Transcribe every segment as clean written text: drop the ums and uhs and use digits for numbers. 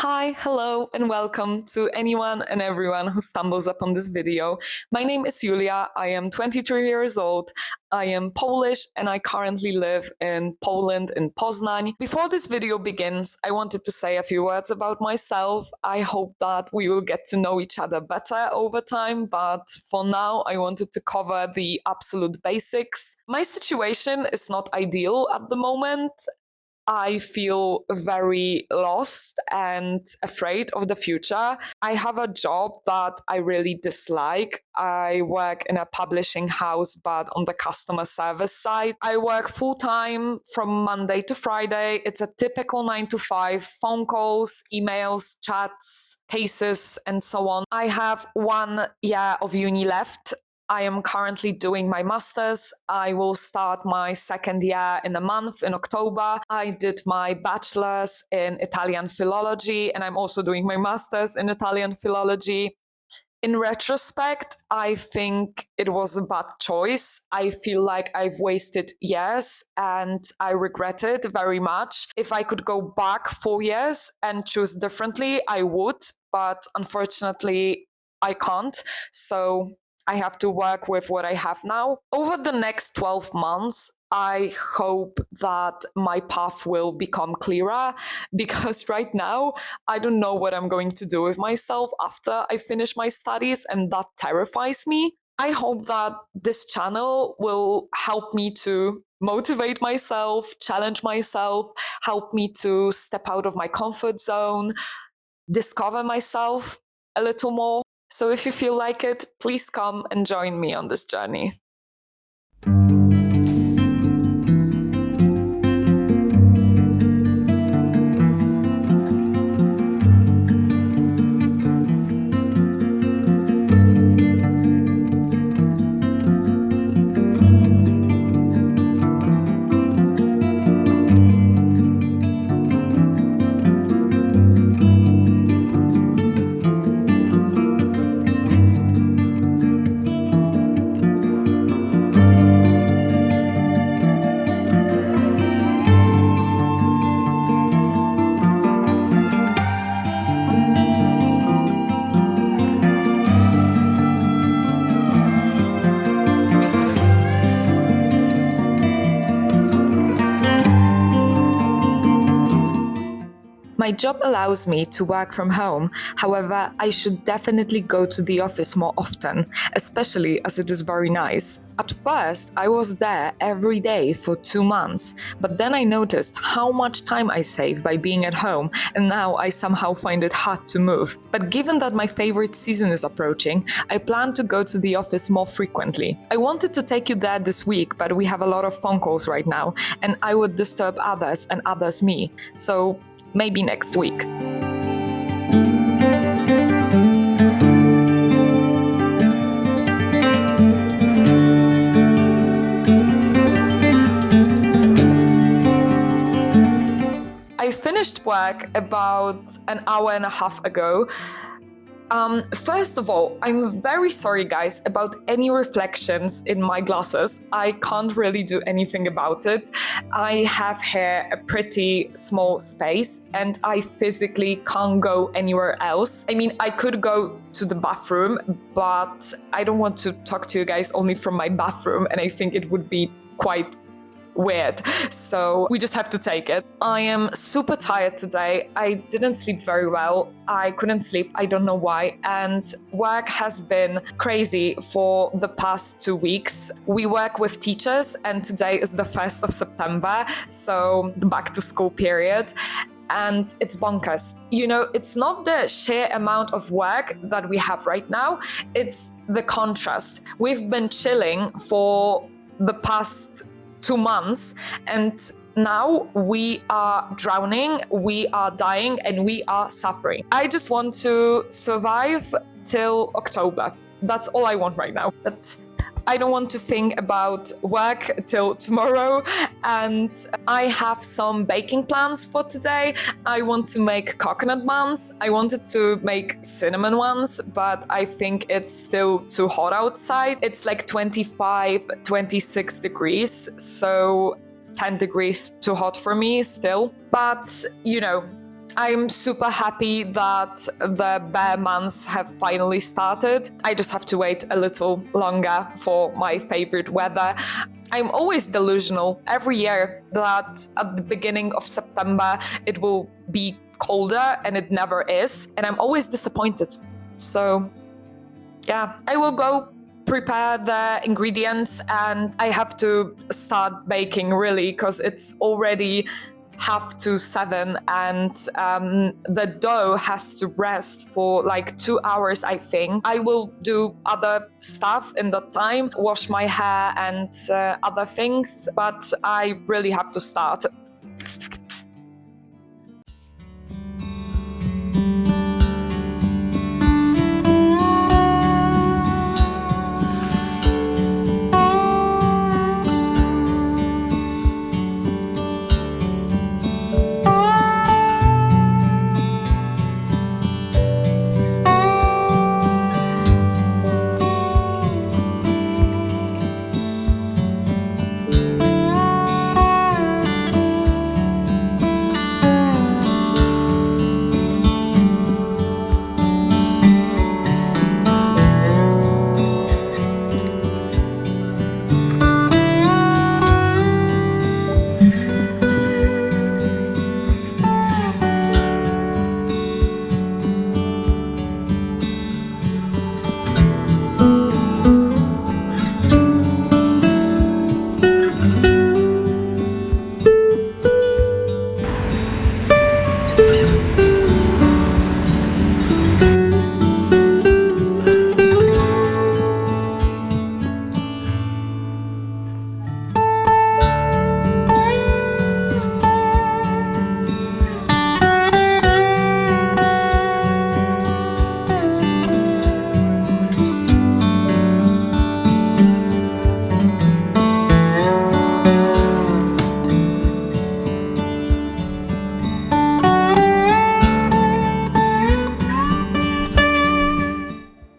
Hi, hello, and welcome to anyone and everyone who stumbles upon this video. My name is Julia. I am 23 years old. I am Polish and I currently live in Poland, in Poznań. Before this video begins, I wanted to say a few words about myself. I hope that we will get to know each other better over time, but for now, I wanted to cover the absolute basics. My situation is not ideal at the moment. I feel very lost and afraid of the future. I have a job that I really dislike. I work in a publishing house, but on the customer service side. I work full time from Monday to Friday. It's a typical 9 to 5, phone calls, emails, chats, cases, and so on. I have 1 year of uni left. I am currently doing my master's. I will start my second year in a month, in October. I did my bachelor's in Italian philology, and I'm also doing my master's in Italian philology. In retrospect, I think it was a bad choice. I feel like I've wasted years and I regret it very much. If I could go back 4 years and choose differently, I would, but unfortunately, I can't. So I have to work with what I have now. Over the next 12 months, I hope that my path will become clearer because right now I don't know what I'm going to do with myself after I finish my studies, and that terrifies me. I hope that this channel will help me to motivate myself, challenge myself, help me to step out of my comfort zone, discover myself a little more. So if you feel like it, please come and join me on this journey. My job allows me to work from home. However, I should definitely go to the office more often, especially as it is very nice. At first, I was there every day for 2 months, but then I noticed how much time I save by being at home, and now I somehow find it hard to move. But given that my favorite season is approaching, I plan to go to the office more frequently. I wanted to take you there this week, but we have a lot of phone calls right now, and I would disturb others and others me. So maybe next week. I finished work about an hour and a half ago. First of all, I'm very sorry, guys, about any reflections in my glasses. I can't really do anything about it. I have here a pretty small space and I physically can't go anywhere else. I mean, I could go to the bathroom, but I don't want to talk to you guys only from my bathroom, and I think it would be quite weird. So we just have to take it. I am super tired today. I didn't sleep very well. I couldn't sleep. I don't know why. And work has been crazy for the past 2 weeks. We work with teachers, and today is the 1st of September, so the back to school period. And it's bonkers. You know, it's not the sheer amount of work that we have right now, it's the contrast. We've been chilling for the past 2 months, and now we are drowning, we are dying, and we are suffering. I just want to survive till October. That's all I want right now. But I don't want to think about work till tomorrow, and I have some baking plans for today. I want to make coconut buns. I wanted to make cinnamon ones, but I think it's still too hot outside. It's like 25, 26 degrees, so 10 degrees too hot for me still. But, you know, I'm super happy that the bear months have finally started. I just have to wait a little longer for my favorite weather. I'm always delusional every year that at the beginning of September it will be colder, and it never is. And I'm always disappointed. So, yeah, I will go prepare the ingredients, and I have to start baking really because it's already 6:30, and the dough has to rest for like 2 hours, I think. I will do other stuff in that time, wash my hair and other things, but I really have to start.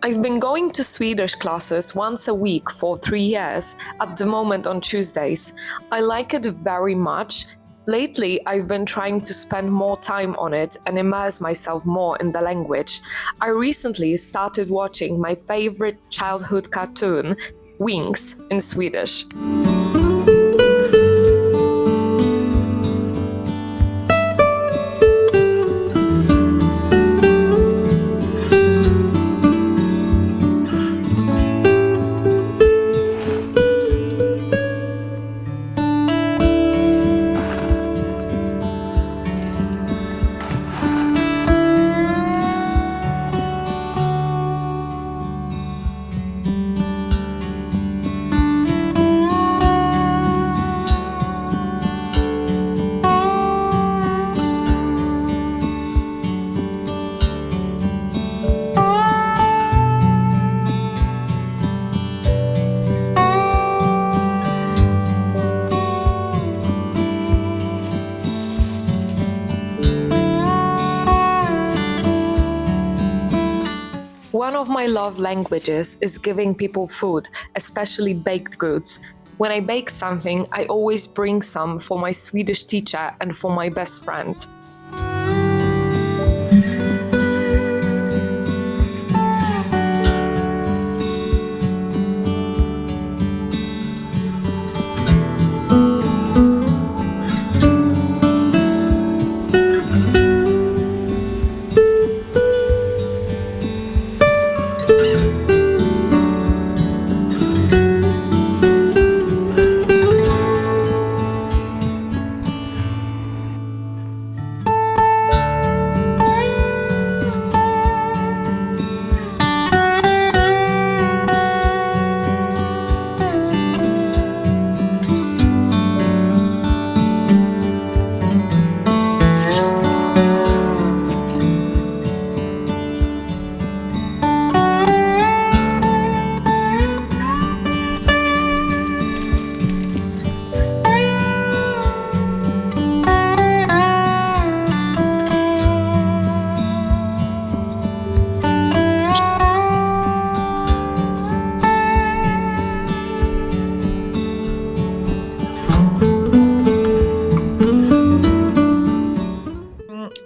I've been going to Swedish classes once a week for 3 years, at the moment on Tuesdays. I like it very much. Lately, I've been trying to spend more time on it and immerse myself more in the language. I recently started watching my favorite childhood cartoon, Winx, in Swedish. One of my love languages is giving people food, especially baked goods. When I bake something, I always bring some for my Swedish teacher and for my best friend.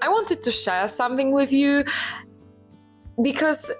I wanted to share something with you because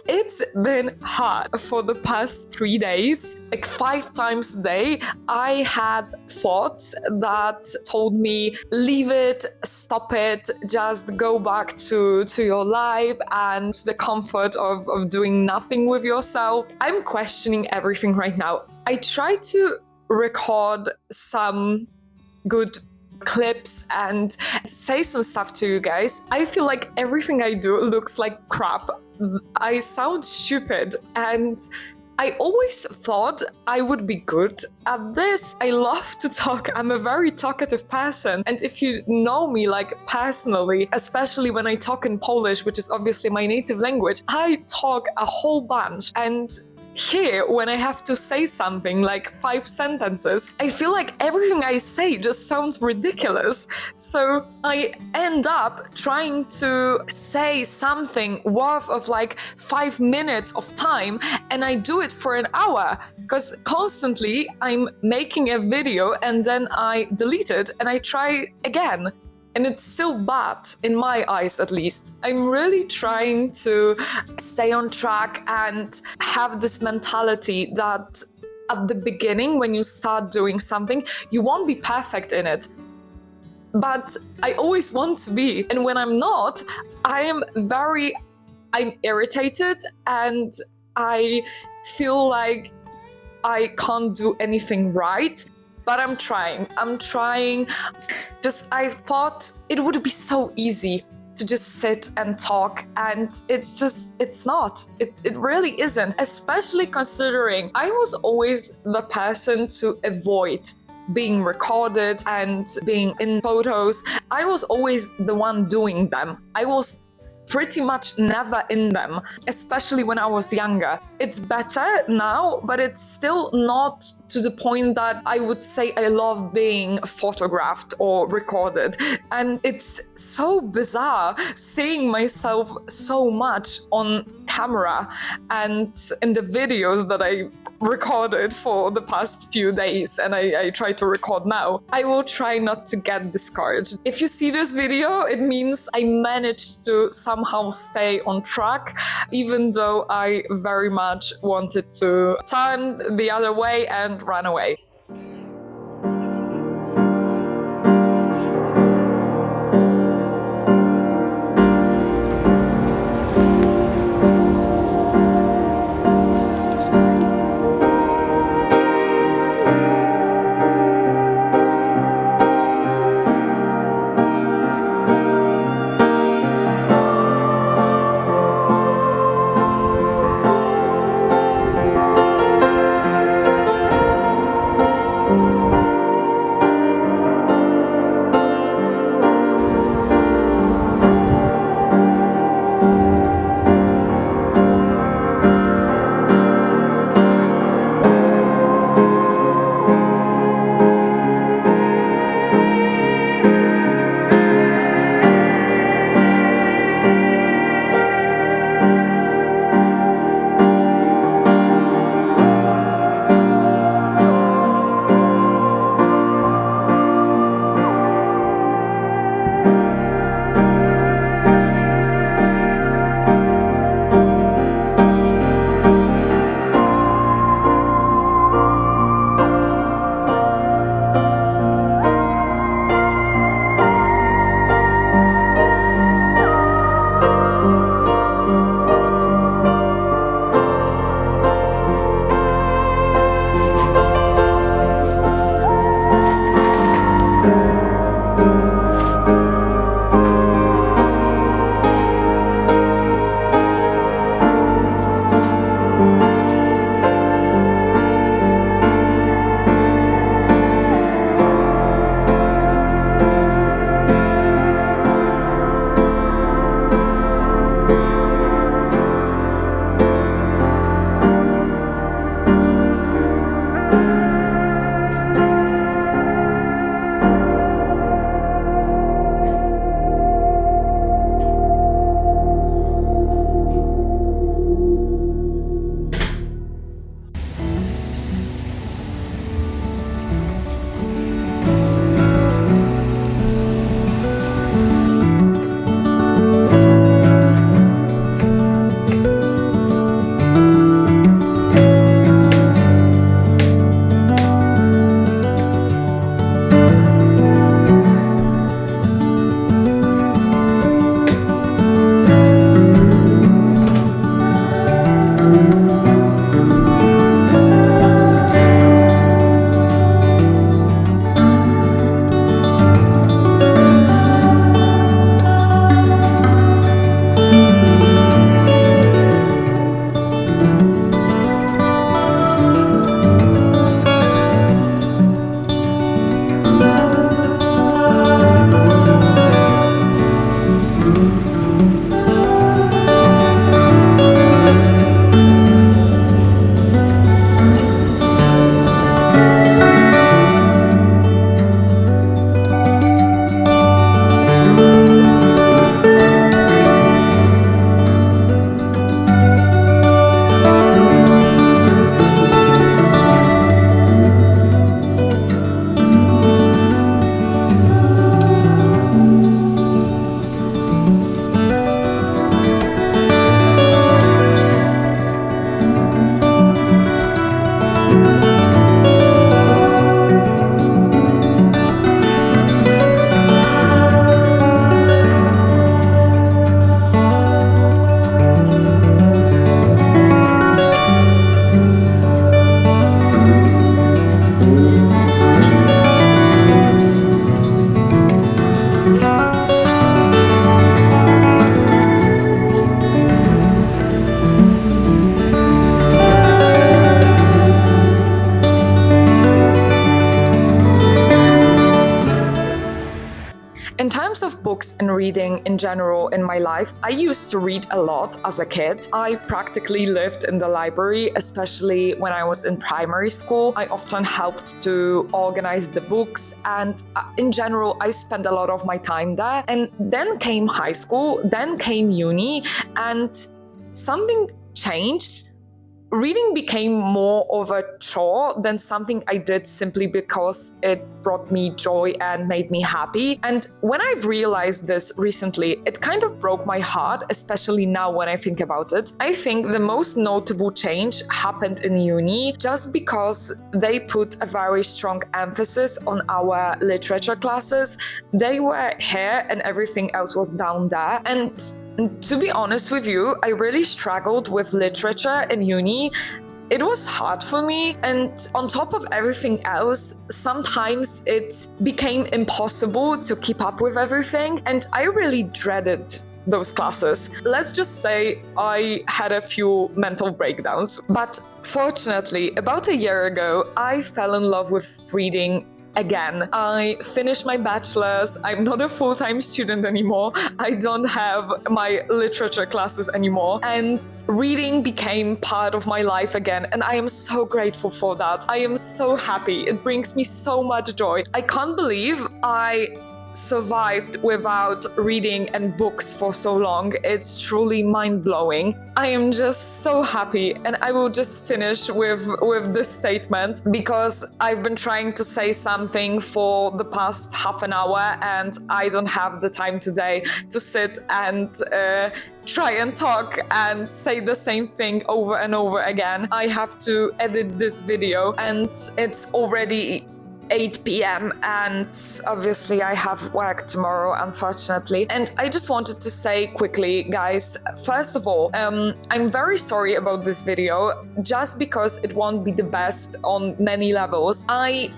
it's been hard for the past 3 days. Like 5 times a day, I had thoughts that told me, leave it, stop it, just go back to your life and the comfort of doing nothing with yourself. I'm questioning everything right now. I tried to record some good clips and say some stuff to you guys. I feel like everything I do looks like crap. I sound stupid, and I always thought I would be good at this. I love to talk. I'm a very talkative person. And if you know me like personally, especially when I talk in Polish, which is obviously my native language, I talk a whole bunch. And here, when I have to say something like 5 sentences, I feel like everything I say just sounds ridiculous. So I end up trying to say something worth of like 5 minutes of time, and I do it for an hour because constantly I'm making a video and then I delete it and I try again. And it's still bad, in my eyes at least. I'm really trying to stay on track and have this mentality that at the beginning, when you start doing something, you won't be perfect in it. But I always want to be. And when I'm not, I'm irritated and I feel like I can't do anything right. But I'm trying. I thought it would be so easy to just sit and talk, and it's not. It really isn't, especially considering I was always the person to avoid being recorded and being in photos. I was always the one doing them. I was pretty much never in them, especially when I was younger. It's better now, but it's still not to the point that I would say I love being photographed or recorded. And it's so bizarre seeing myself so much on camera and in the videos that I recorded for the past few days and I try to record now. I will try not to get discouraged. If you see this video, it means I managed to somehow stay on track, even though I very much wanted to turn the other way and run away. books and reading in general in my life. I used to read a lot as a kid. I practically lived in the library, especially when I was in primary school. I often helped to organize the books, and in general, I spent a lot of my time there. And then came high school, then came uni, and something changed. Reading became more of a chore than something I did simply because it brought me joy and made me happy. And when I've realized this recently, it kind of broke my heart, especially now when I think about it. I think the most notable change happened in uni just because they put a very strong emphasis on our literature classes. They were here and everything else was down there. And to be honest with you, I really struggled with literature in uni. It was hard for me, and on top of everything else, sometimes it became impossible to keep up with everything, and I really dreaded those classes. Let's just say I had a few mental breakdowns. But fortunately, about a year ago, I fell in love with reading again. I finished my bachelor's. I'm not a full-time student anymore. I don't have my literature classes anymore. And reading became part of my life again. And I am so grateful for that. I am so happy. It brings me so much joy. I can't believe I survived without reading and books for so long. It's truly mind-blowing. I am just so happy, and I will just finish with this statement because I've been trying to say something for the past half an hour and I don't have the time today to sit and try and talk and say the same thing over and over again. I have to edit this video and it's already 8 p.m. and obviously I have work tomorrow, unfortunately. And I just wanted to say quickly, guys, first of all, I'm very sorry about this video just because it won't be the best on many levels. I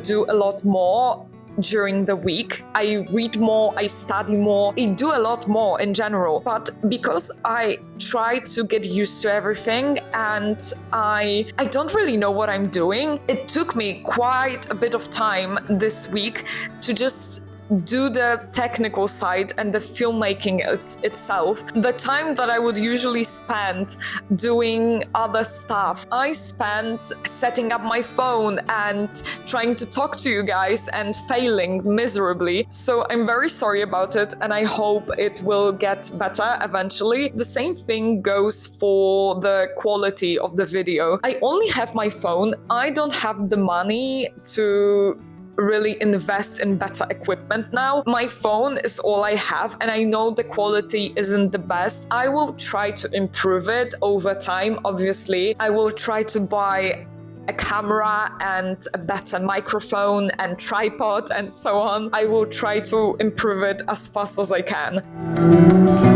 do a lot more during the week. I read more, I study more, I do a lot more in general. But because I try to get used to everything and I don't really know what I'm doing, it took me quite a bit of time this week to just do the technical side and the filmmaking itself. The time that I would usually spend doing other stuff, I spent setting up my phone and trying to talk to you guys and failing miserably. So I'm very sorry about it and I hope it will get better eventually. The same thing goes for the quality of the video. I only have my phone. I don't have the money to really invest in better equipment now. My phone is all I have and I know the quality isn't the best. I will try to improve it over time, obviously. I will try to buy a camera and a better microphone and tripod and so on. I will try to improve it as fast as I can.